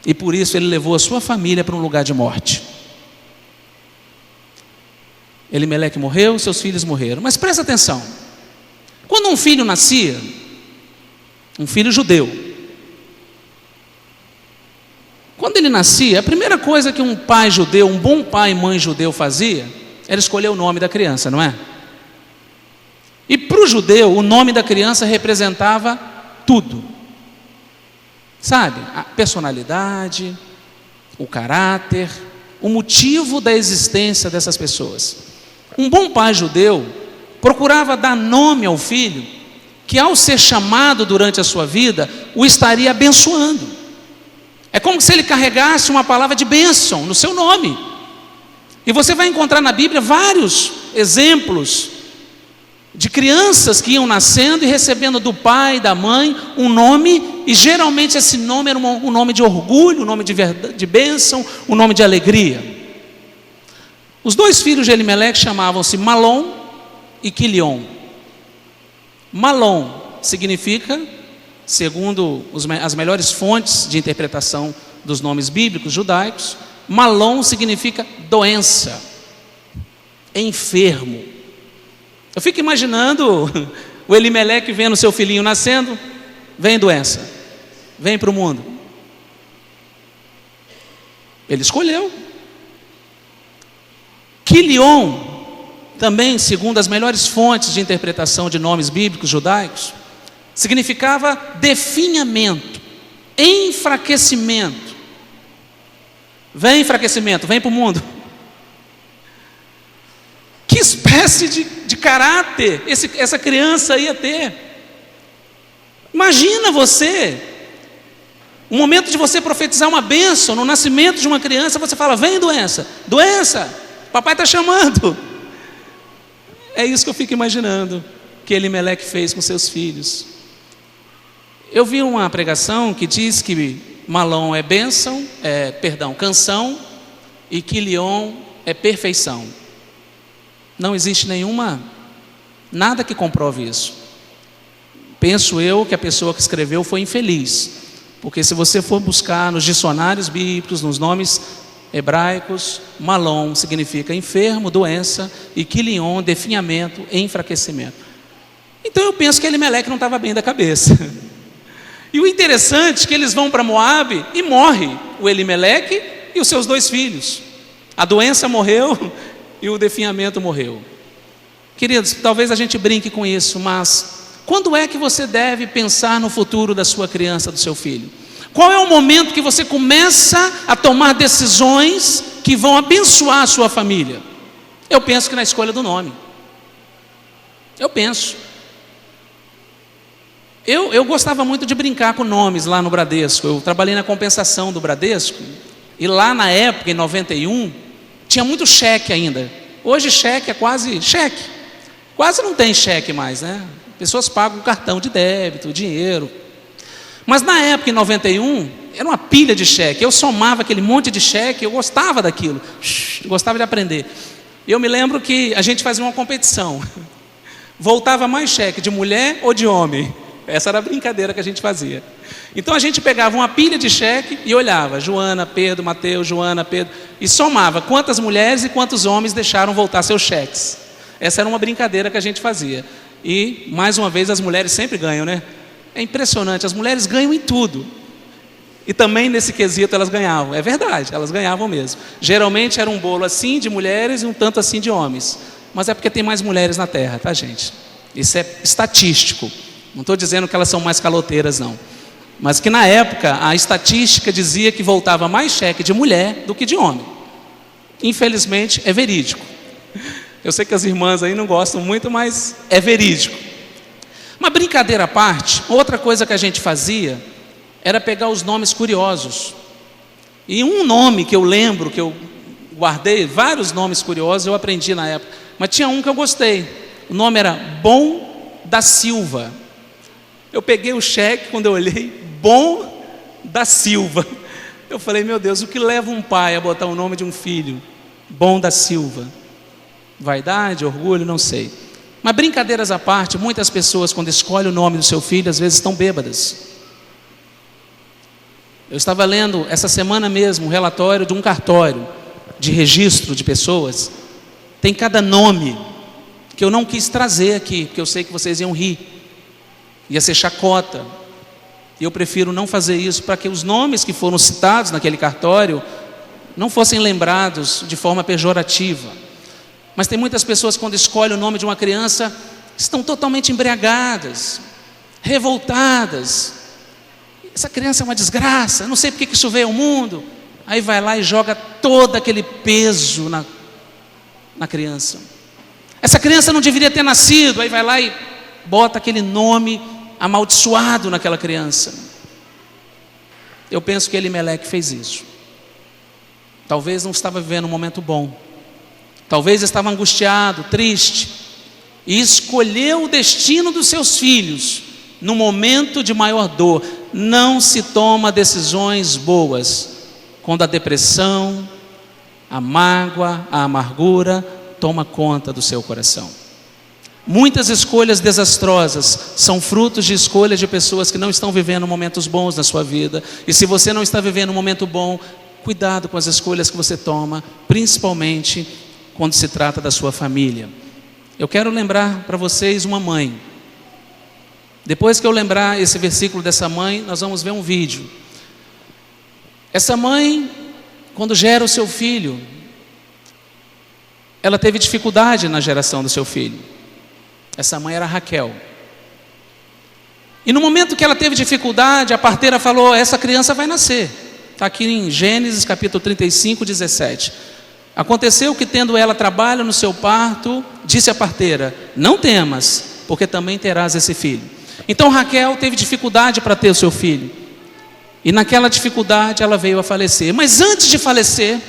e por isso ele levou a sua família para um lugar de morte. Elimeleque morreu, seus filhos morreram. Mas presta atenção, quando um filho nascia, um filho judeu, quando ele nascia, a primeira coisa que um pai judeu, um bom pai e mãe judeu fazia, era escolher o nome da criança, não é? E para o judeu, o nome da criança representava tudo, sabe? A personalidade, o caráter, o motivo da existência dessas pessoas. Um bom pai judeu procurava dar nome ao filho que, ao ser chamado durante a sua vida, o estaria abençoando. É como se ele carregasse uma palavra de bênção no seu nome. E você vai encontrar na Bíblia vários exemplos de crianças que iam nascendo e recebendo do pai e da mãe um nome, e geralmente esse nome era um nome de orgulho, um nome de bênção, um nome de alegria. Os dois filhos de Elimeleque chamavam-se Malom e Quilion. Malom significa, segundo as melhores fontes de interpretação dos nomes bíblicos judaicos, Malom significa doença, enfermo. Eu fico imaginando o Elimeleque vendo seu filhinho nascendo, vem doença, vem para o mundo. Ele escolheu. Quilion, também segundo as melhores fontes de interpretação de nomes bíblicos judaicos, significava definhamento, enfraquecimento. Vem enfraquecimento, vem para o mundo. Que espécie de caráter essa criança ia ter? Imagina você, o momento de você profetizar uma bênção no nascimento de uma criança, você fala: vem doença, doença, papai está chamando. É isso que eu fico imaginando que Elimeleque fez com seus filhos. Eu vi uma pregação que diz que Malom é bênção, canção, e Quilion é perfeição. Não existe nada que comprove isso. Penso eu que a pessoa que escreveu foi infeliz, porque se você for buscar nos dicionários bíblicos, nos nomes hebraicos, Malom significa enfermo, doença, e Quilion, definhamento, enfraquecimento. Então eu penso que Elimeleque não estava bem da cabeça. E o interessante é que eles vão para Moabe e morre o Elimeleque e os seus 2 filhos. A doença morreu e o definhamento morreu. Queridos, talvez a gente brinque com isso, mas quando é que você deve pensar no futuro da sua criança, do seu filho? Qual é o momento que você começa a tomar decisões que vão abençoar a sua família? Eu penso que na escolha do nome. Eu penso. Eu gostava muito de brincar com nomes lá no Bradesco. Eu trabalhei na compensação do Bradesco. E lá na época, em 91, tinha muito cheque ainda. Hoje cheque é quase cheque. Quase não tem cheque mais, né? Pessoas pagam cartão de débito, dinheiro. Mas na época, em 91, era uma pilha de cheque. Eu somava aquele monte de cheque, eu gostava daquilo. Gostava de aprender. E eu me lembro que a gente fazia uma competição. Voltava mais cheque de mulher ou de homem? Essa era a brincadeira que a gente fazia. Então a gente pegava uma pilha de cheque e olhava, Joana, Pedro, Mateus, Joana, Pedro, e somava quantas mulheres e quantos homens deixaram voltar seus cheques. Essa era uma brincadeira que a gente fazia. E, mais uma vez, as mulheres sempre ganham, né? É impressionante, as mulheres ganham em tudo. E também nesse quesito elas ganhavam. É verdade, elas ganhavam mesmo. Geralmente era um bolo assim de mulheres e um tanto assim de homens. Mas é porque tem mais mulheres na terra, tá, gente? Isso é estatístico. Não estou dizendo que elas são mais caloteiras, não. Mas que na época a estatística dizia que voltava mais cheque de mulher do que de homem. Infelizmente é verídico. Eu sei que as irmãs aí não gostam muito, mas é verídico. Uma brincadeira à parte, outra coisa que a gente fazia era pegar os nomes curiosos. E um nome que eu lembro, que eu guardei, vários nomes curiosos, eu aprendi na época. Mas tinha um que eu gostei. O nome era Bom da Silva. Eu peguei o cheque, quando eu olhei, Bom da Silva. Eu falei, meu Deus, o que leva um pai a botar o nome de um filho? Bom da Silva. Vaidade, orgulho, não sei. Mas brincadeiras à parte, muitas pessoas quando escolhem o nome do seu filho, às vezes estão bêbadas. Eu estava lendo essa semana mesmo um relatório de um cartório de registro de pessoas. Tem cada nome que eu não quis trazer aqui, porque eu sei que vocês iam rir. Ia ser chacota. E eu prefiro não fazer isso, para que os nomes que foram citados naquele cartório não fossem lembrados de forma pejorativa. Mas tem muitas pessoas que quando escolhem o nome de uma criança, estão totalmente embriagadas, revoltadas. Essa criança é uma desgraça, não sei porque que isso veio ao mundo. Aí vai lá e joga todo aquele peso na criança. Essa criança não deveria ter nascido. Aí vai lá e bota aquele nome amaldiçoado naquela criança. Eu penso que Elimeleque fez isso. Talvez não estava vivendo um momento bom. Talvez estava angustiado, triste. E escolheu o destino dos seus filhos no momento de maior dor. Não se toma decisões boas quando a depressão, a mágoa, a amargura toma conta do seu coração. Muitas escolhas desastrosas são frutos de escolhas de pessoas que não estão vivendo momentos bons na sua vida. E se você não está vivendo um momento bom, cuidado com as escolhas que você toma, principalmente quando se trata da sua família. Eu quero lembrar para vocês uma mãe. Depois que eu lembrar esse versículo dessa mãe, nós vamos ver um vídeo. Essa mãe, quando gera o seu filho, ela teve dificuldade na geração do seu filho. Essa mãe era Raquel. E no momento que ela teve dificuldade, a parteira falou: essa criança vai nascer. Está aqui em Gênesis capítulo 35, 17. Aconteceu que, tendo ela trabalho no seu parto, disse a parteira: não temas, porque também terás esse filho. Então Raquel teve dificuldade para ter o seu filho. E naquela dificuldade ela veio a falecer. Mas antes de falecer,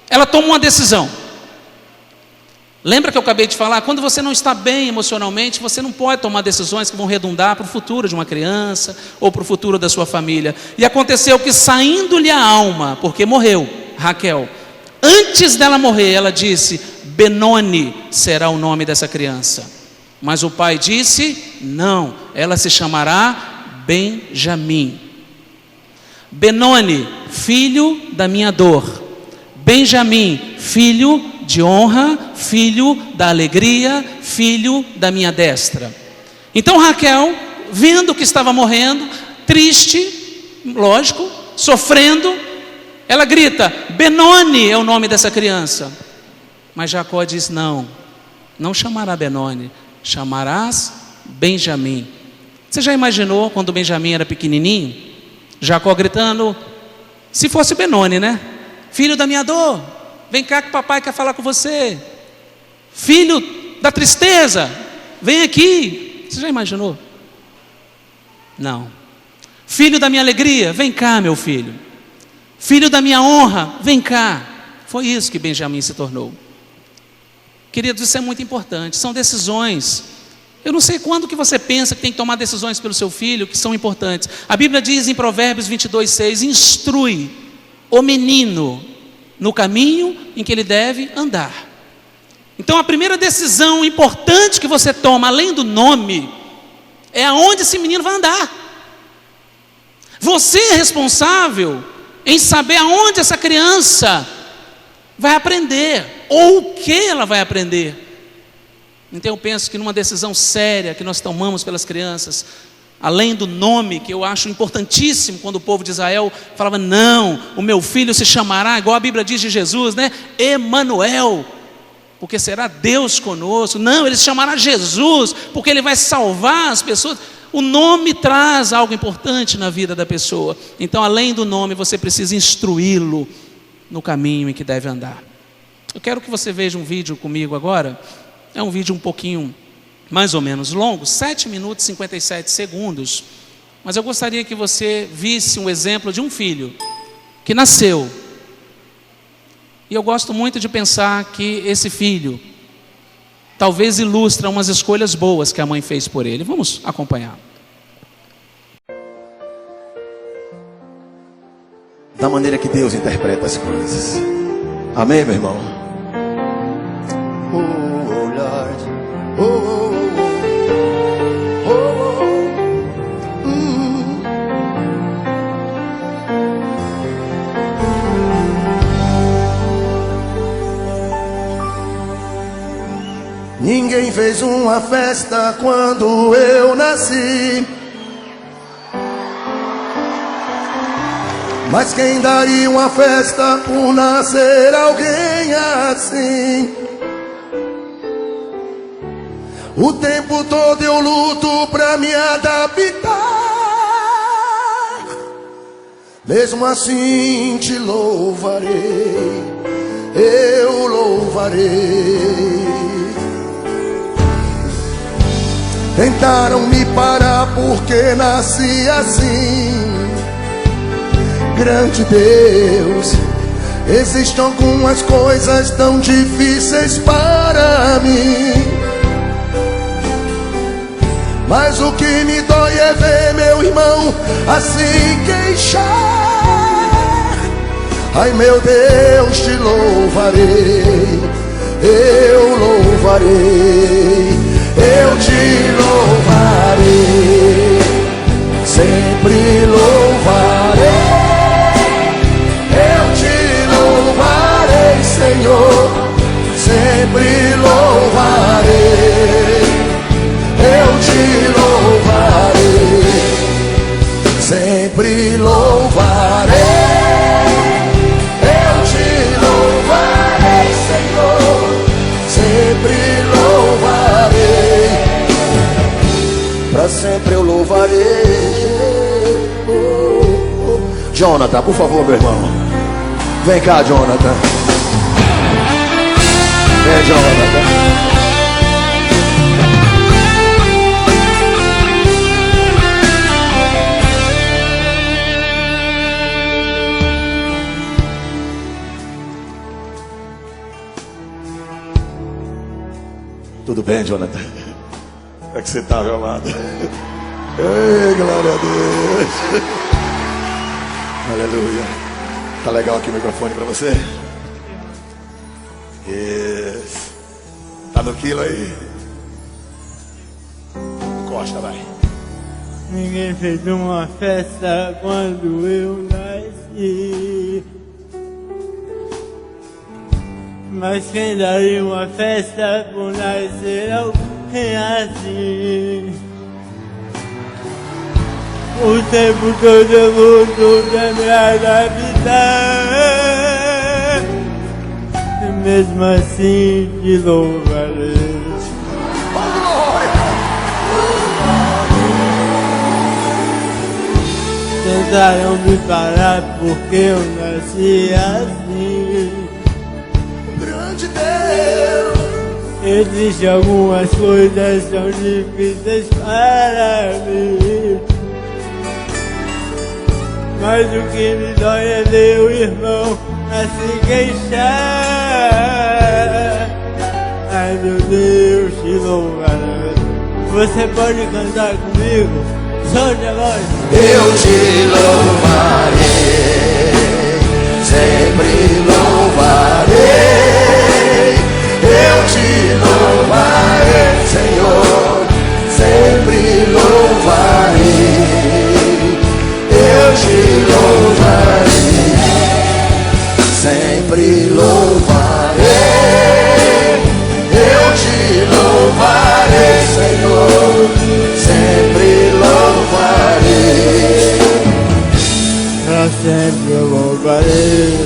ela tomou uma decisão. Lembra que eu acabei de falar? Quando você não está bem emocionalmente, você não pode tomar decisões que vão redundar para o futuro de uma criança ou para o futuro da sua família. E aconteceu que, saindo-lhe a alma, porque morreu Raquel, antes dela morrer, ela disse: Benoni será o nome dessa criança. Mas o pai disse: não, ela se chamará Benjamim. Benoni, filho da minha dor. Benjamim, filho de honra, filho da alegria, filho da minha destra. Então Raquel, vendo que estava morrendo, triste, lógico, sofrendo, ela grita: Benoni é o nome dessa criança. Mas Jacó diz: não, não chamará Benoni, chamarás Benjamim. Você já imaginou quando Benjamim era pequenininho? Jacó gritando: se fosse Benoni, né? Filho da minha dor, vem cá que papai quer falar com você. Filho da tristeza, vem aqui. Você já imaginou? Não. Filho da minha alegria, vem cá, meu filho. Filho da minha honra, vem cá. Foi isso que Benjamim se tornou. Queridos, isso é muito importante. São decisões. Eu não sei quando que você pensa que tem que tomar decisões pelo seu filho, que são importantes. A Bíblia diz em Provérbios 22:6: instrui o menino no caminho em que ele deve andar. Então a primeira decisão importante que você toma, além do nome, é aonde esse menino vai andar. Você é responsável em saber aonde essa criança vai aprender, ou o que ela vai aprender. Então eu penso que numa decisão séria que nós tomamos pelas crianças, além do nome, que eu acho importantíssimo, quando o povo de Israel falava: não, o meu filho se chamará, igual a Bíblia diz de Jesus, né? Emanuel, porque será Deus conosco. Não, ele se chamará Jesus, porque ele vai salvar as pessoas. O nome traz algo importante na vida da pessoa. Então, além do nome, você precisa instruí-lo no caminho em que deve andar. Eu quero que você veja um vídeo comigo agora. É um vídeo um pouquinho mais ou menos longo, 7 minutos e 57 segundos. Mas eu gostaria que você visse um exemplo de um filho que nasceu. E eu gosto muito de pensar que esse filho talvez ilustra umas escolhas boas que a mãe fez por ele. Vamos acompanhar. Da maneira que Deus interpreta as coisas. Amém, meu irmão? Oh, Lord. Oh, oh, oh, oh, oh. Ninguém fez uma festa quando eu nasci, mas quem daria uma festa por nascer alguém assim? O tempo todo eu luto pra me adaptar, mesmo assim te louvarei, eu louvarei. Tentaram me parar porque nasci assim. Grande Deus, existem algumas coisas tão difíceis para mim, mas o que me dói é ver meu irmão assim queixar. Ai meu Deus, te louvarei, eu louvarei, eu te louvarei, sempre louvarei. Senhor, sempre louvarei, eu te louvarei, sempre louvarei, eu te louvarei, Senhor, louvarei. Jonathan, por favor, meu irmão. Vem cá, Jonathan. Vem, Jonathan. Tudo bem, Jonathan? Como é que você está, meu amado? Ei, glória a Deus. Aleluia. Tá legal aqui o microfone para você? Isso. Tá no quilo aí? Encosta, vai. Ninguém fez uma festa quando eu nasci, mas quem daria uma festa por nascer alguém assim? O tempo todo eu luto pra me adaptar, e mesmo assim te louvarei. Tentaram me parar porque eu nasci assim. Grande Deus. Existem algumas coisas tão difíceis para mim, mas o que me dói é ver o irmão a se queixar. Ai meu Deus, te louvarei. Você pode cantar comigo? Solte a voz. Eu te louvarei, sempre louvarei. Eu te louvarei, Senhor, sempre louvarei. Eu te louvarei, sempre louvarei. Eu te louvarei, Senhor, sempre louvarei. Pra sempre eu louvarei.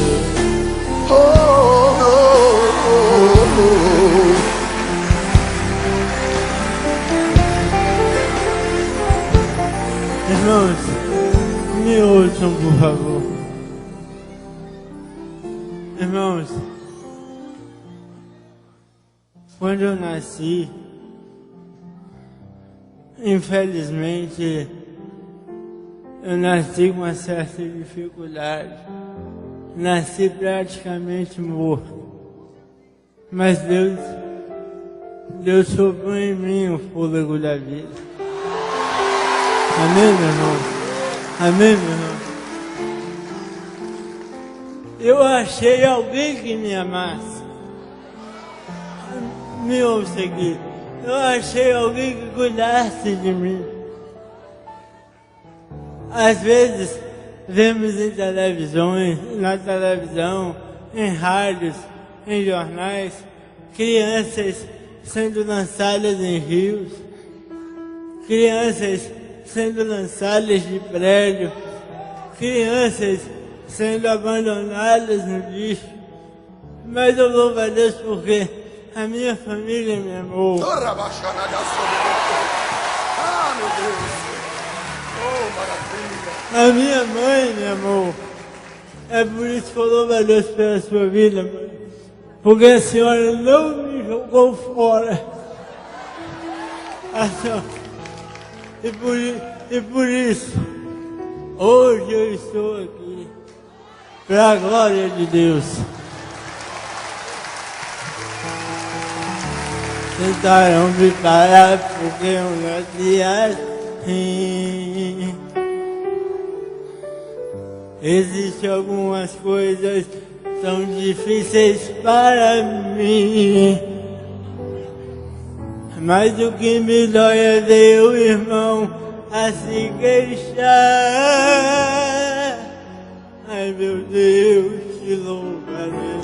Oh, oh, oh, oh. Irmãos, me ouçam por favor. Irmãos, quando eu nasci, infelizmente, eu nasci com uma certa dificuldade. Nasci praticamente morto. Mas Deus soprou em mim o fôlego da vida. Amém, meu irmão? Amém, meu irmão? Eu achei alguém que me amasse. Me ouça aqui. Eu achei alguém que cuidasse de mim. Às vezes, vemos na televisão, em rádios, em jornais, crianças sendo lançadas em rios, crianças sendo lançadas de prédio, crianças sendo abandonadas no lixo. Mas eu louvo a Deus porque a minha família me amou. Ah, meu Deus. Oh, maravilha. A minha mãe me amou. É por isso que eu louvo a Deus pela sua vida, mãe. Porque a senhora não me jogou fora. E por isso, hoje eu estou aqui, para a glória de Deus. Tentaram me parar porque eu nasci assim. Existem algumas coisas tão difíceis para mim, mas o que me dói é ver o irmão a se queixar. Ai meu Deus, te louvarei.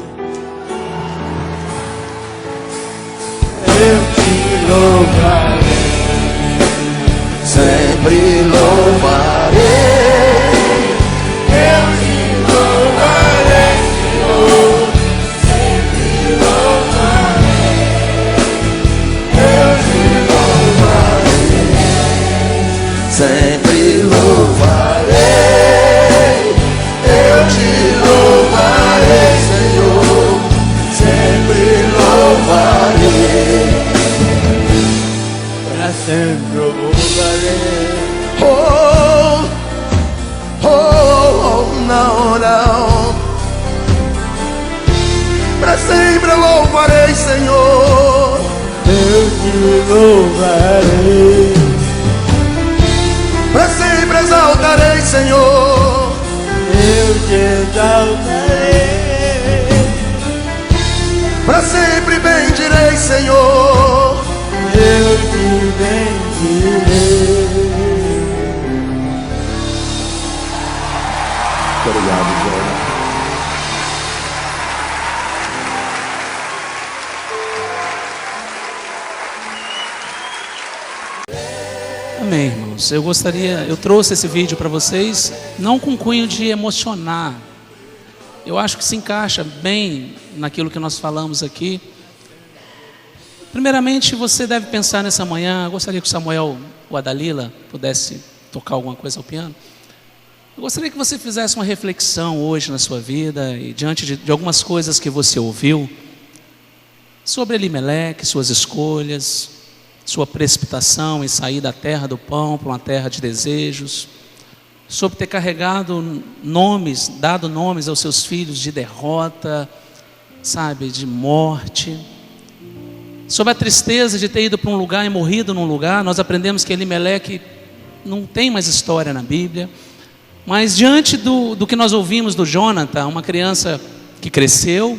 Eu te louvarei, sempre louvarei. eu te louvarei, Senhor, sempre louvarei, eu te louvarei. Sempre sempre louvarei, eu te louvarei, Senhor, sempre louvarei, para sempre eu louvarei. oh, oh, oh, não, não, para sempre eu louvarei, Senhor, Eu te louvarei, para sempre exaltarei, Senhor, eu te exaltarei, para sempre bendirei, Senhor, eu te bendirei. obrigado, João. Amém, irmãos. Eu trouxe esse vídeo para vocês, não com cunho de emocionar. Eu acho que se encaixa bem naquilo que nós falamos aqui. Primeiramente, você deve pensar nessa manhã. Eu gostaria que o Samuel ou a Dalila pudesse tocar alguma coisa ao piano. Eu gostaria que você fizesse uma reflexão hoje na sua vida e diante de algumas coisas que você ouviu sobre Elimeleque, suas escolhas, sua precipitação em sair da terra do pão para uma terra de desejos, sobre ter carregado nomes, dado nomes aos seus filhos de derrota, sabe, de morte, sobre a tristeza de ter ido para um lugar e morrido num lugar. Nós aprendemos que Elimeleque não tem mais história na Bíblia, mas diante do que nós ouvimos do Jonathan, uma criança que cresceu,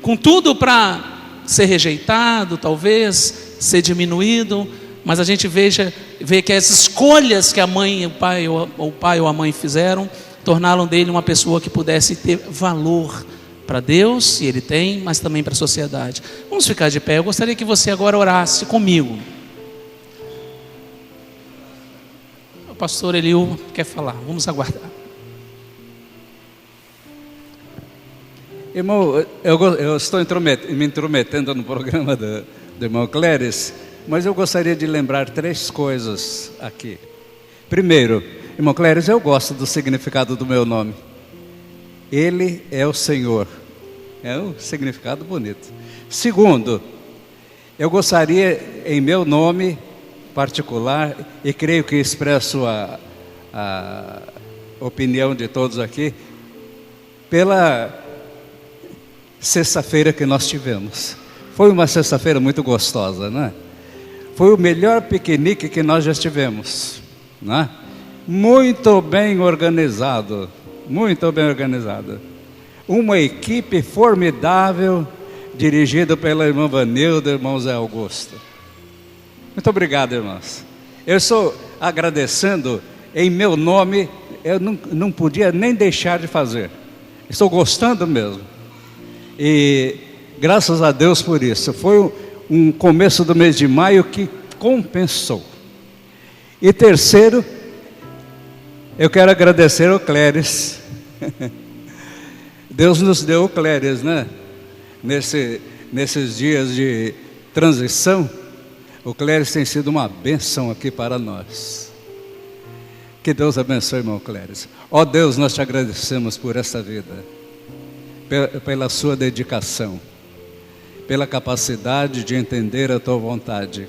com tudo para ser rejeitado, talvez ser diminuído, mas a gente vê que as escolhas que a mãe, o pai ou a mãe fizeram, tornaram dele uma pessoa que pudesse ter valor para Deus, e ele tem, mas também para a sociedade. Vamos ficar de pé. Eu gostaria que você agora orasse comigo. O pastor Eliú quer falar, vamos aguardar. Irmão, eu estou me intrometendo no programa do irmão Cléris, mas eu gostaria de lembrar 3 coisas aqui. Primeiro, irmão Cléris, eu gosto do significado do meu nome. Ele é o Senhor. É um significado bonito. Segundo, eu gostaria, em meu nome particular, e creio que expresso a opinião de todos aqui, pela sexta-feira que nós tivemos. Foi uma sexta-feira muito gostosa, não é? Foi o melhor piquenique que nós já tivemos, não é? Muito bem organizado, muito bem organizado. Uma equipe formidável, dirigida pela irmã Vanilda e irmão Zé Augusto. Muito obrigado, irmãos. Eu estou agradecendo em meu nome, eu não podia nem deixar de fazer. Estou gostando mesmo. E graças a Deus por isso. Foi um começo do mês de maio que compensou. E terceiro, eu quero agradecer ao Cléris. Deus nos deu o Cléris, né? Nesses dias de transição, o Cléris tem sido uma bênção aqui para nós. Que Deus abençoe, irmão Cléris. Ó Deus, nós te agradecemos por essa vida, pela sua dedicação, pela capacidade de entender a tua vontade.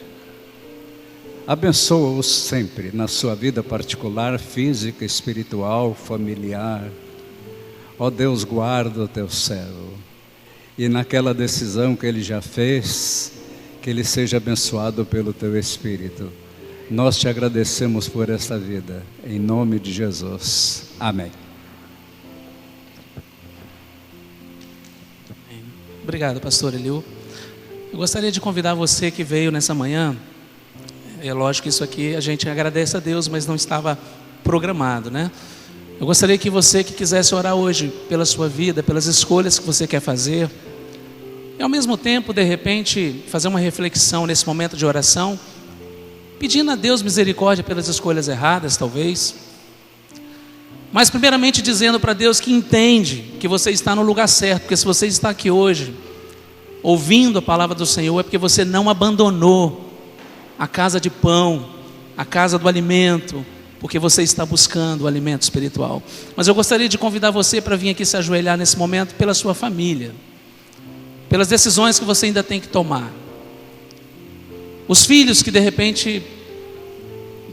Abençoa-os sempre na sua vida particular, física, espiritual, familiar. Ó Deus, guarda o teu servo, e naquela decisão que ele já fez, que ele seja abençoado pelo teu Espírito. Nós te agradecemos por esta vida, em nome de Jesus. Amém. Obrigado, pastor Eliú. Eu gostaria de convidar você que veio nessa manhã. É lógico que isso aqui a gente agradece a Deus, mas não estava programado, né? Eu gostaria que você que quisesse orar hoje pela sua vida, pelas escolhas que você quer fazer, e ao mesmo tempo, de repente, fazer uma reflexão nesse momento de oração, pedindo a Deus misericórdia pelas escolhas erradas, talvez, mas primeiramente dizendo para Deus que entende que você está no lugar certo, porque se você está aqui hoje, ouvindo a palavra do Senhor, é porque você não abandonou a casa de pão, a casa do alimento, porque você está buscando o alimento espiritual. Mas eu gostaria de convidar você para vir aqui se ajoelhar nesse momento pela sua família, pelas decisões que você ainda tem que tomar. Os filhos que de repente,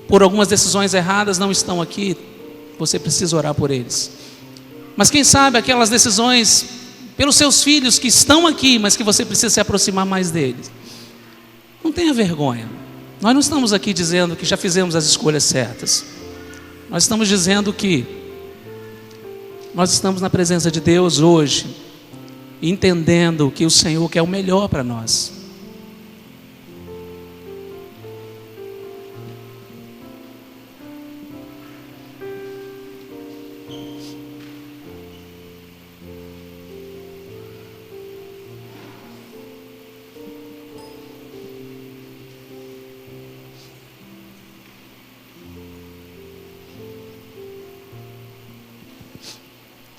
por algumas decisões erradas, não estão aqui, você precisa orar por eles. Mas quem sabe aquelas decisões pelos seus filhos que estão aqui, mas que você precisa se aproximar mais deles. Não tenha vergonha. Nós não estamos aqui dizendo que já fizemos as escolhas certas. Nós estamos dizendo que nós estamos na presença de Deus hoje, entendendo que o Senhor quer o melhor para nós.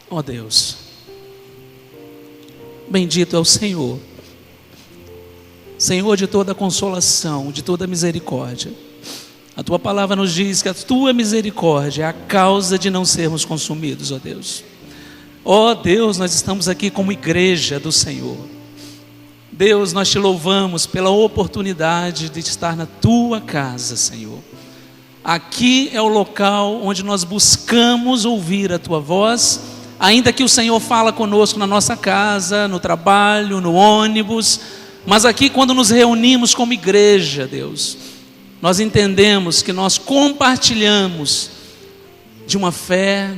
Ó Deus, bendito é o Senhor, Senhor de toda consolação, de toda misericórdia. A Tua palavra nos diz que a Tua misericórdia é a causa de não sermos consumidos, ó Deus. Ó Deus, nós estamos aqui como igreja do Senhor. Deus, nós Te louvamos pela oportunidade de estar na Tua casa, Senhor. Aqui é o local onde nós buscamos ouvir a Tua voz, ainda que o Senhor fala conosco na nossa casa, no trabalho, no ônibus, mas aqui quando nos reunimos como igreja, Deus, nós entendemos que nós compartilhamos de uma fé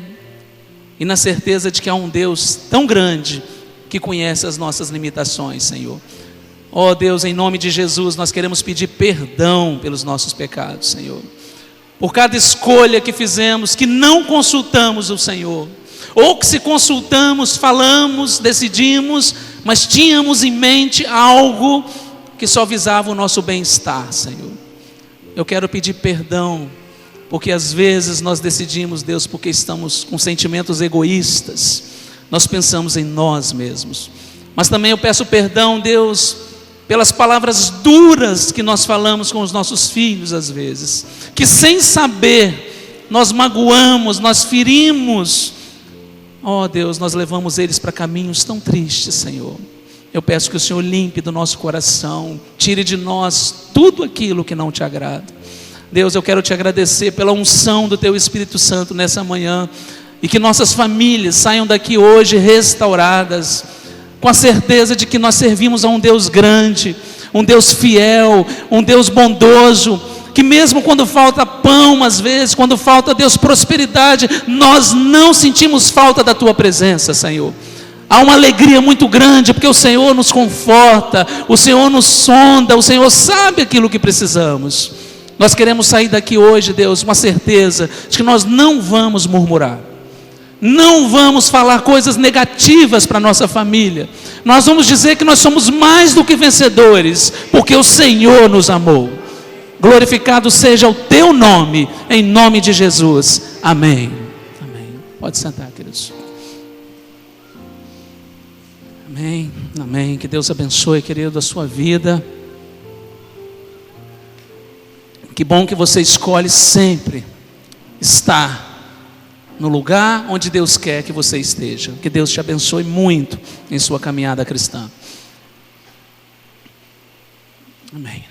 e na certeza de que há um Deus tão grande que conhece as nossas limitações, Senhor. Ó Deus, em nome de Jesus, nós queremos pedir perdão pelos nossos pecados, Senhor, por cada escolha que fizemos, que não consultamos o Senhor, ou que se consultamos, falamos, decidimos, mas tínhamos em mente algo que só visava o nosso bem-estar, Senhor. Eu quero pedir perdão, porque às vezes nós decidimos, Deus, porque estamos com sentimentos egoístas, nós pensamos em nós mesmos. Mas também eu peço perdão, Deus, pelas palavras duras que nós falamos com os nossos filhos às vezes, que sem saber nós magoamos, nós ferimos. Ó Deus, nós levamos eles para caminhos tão tristes, Senhor. Eu peço que o Senhor limpe do nosso coração, tire de nós tudo aquilo que não Te agrada. Deus, eu quero Te agradecer pela unção do Teu Espírito Santo nessa manhã, e que nossas famílias saiam daqui hoje restauradas, com a certeza de que nós servimos a um Deus grande, um Deus fiel, um Deus bondoso, que mesmo quando falta pão, às vezes, quando falta, Deus, prosperidade, nós não sentimos falta da Tua presença, Senhor. Há uma alegria muito grande, porque o Senhor nos conforta, o Senhor nos sonda, o Senhor sabe aquilo que precisamos. Nós queremos sair daqui hoje, Deus, uma certeza de que nós não vamos murmurar, não vamos falar coisas negativas para a nossa família. Nós vamos dizer que nós somos mais do que vencedores, porque o Senhor nos amou. Glorificado seja o Teu nome, em nome de Jesus, amém. Amém. Pode sentar, queridos. Amém, amém. Que Deus abençoe, querido, a sua vida. Que bom que você escolhe sempre estar no lugar onde Deus quer que você esteja. Que Deus te abençoe muito em sua caminhada cristã. Amém.